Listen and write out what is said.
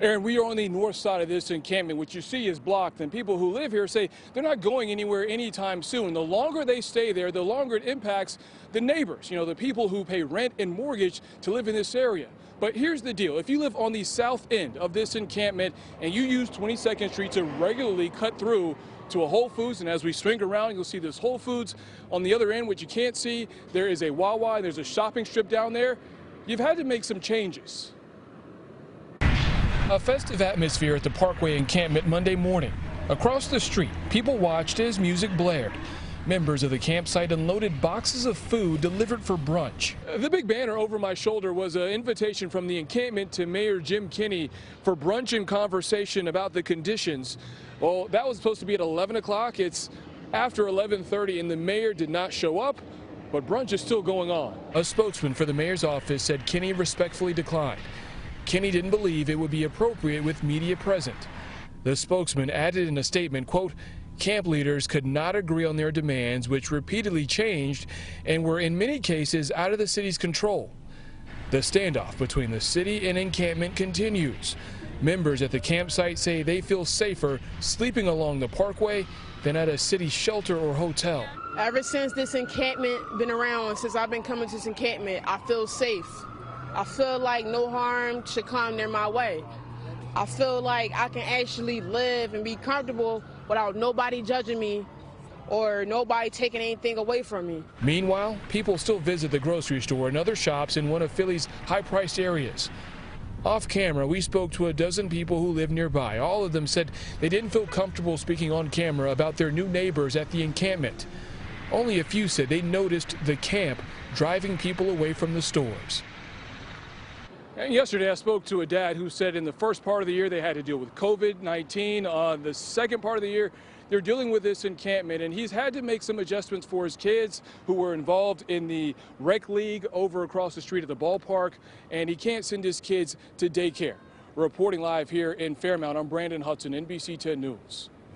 Aaron, we are on the north side of this encampment. What you see is blocked, and people who live here say they're not going anywhere anytime soon. The longer they stay there, the longer it impacts the neighbors, the people who pay rent and mortgage to live in this area. But here's the deal. If you live on the south end of this encampment and you use 22nd Street to regularly cut through to a Whole Foods, and as we swing around, you'll see this Whole Foods on the other end, which you can't see. There is a Wawa, there's a shopping strip down there. You've had to make some changes. A festive atmosphere at the Parkway encampment Monday morning. Across the street, people watched as music blared. Members of the campsite unloaded boxes of food delivered for brunch. The big banner over my shoulder was an invitation from the encampment to Mayor Jim Kenney for brunch and conversation about the conditions. Well, that was supposed to be at 11 o'clock. It's after 11:30 and the mayor did not show up, but brunch is still going on. A spokesman for the mayor's office said Kenney respectfully declined. Kenney didn't believe it would be appropriate with media present. The spokesman added in a statement, quote, camp leaders could not agree on their demands, which repeatedly changed and were in many cases out of the city's control. The standoff between the city and encampment continues. Members at the campsite say they feel safer sleeping along the parkway than at a city shelter or hotel. Ever since this encampment been around, since I've been coming to this encampment, I feel safe. I feel like no harm should come near my way. I feel like I can actually live and be comfortable without nobody judging me or nobody taking anything away from me. Meanwhile, people still visit the grocery store and other shops in one of Philly's high-priced areas. Off camera, we spoke to a dozen people who live nearby. All of them said they didn't feel comfortable speaking on camera about their new neighbors at the encampment. Only a few said they noticed the camp driving people away from the stores. And yesterday I spoke to a dad who said in the first part of the year they had to deal with COVID-19. The second part of the year they're dealing with this encampment, and he's had to make some adjustments for his kids who were involved in the rec league over across the street at the ballpark, and he can't send his kids to daycare. Reporting live here in Fairmount, I'm Hudson, NBC10 News.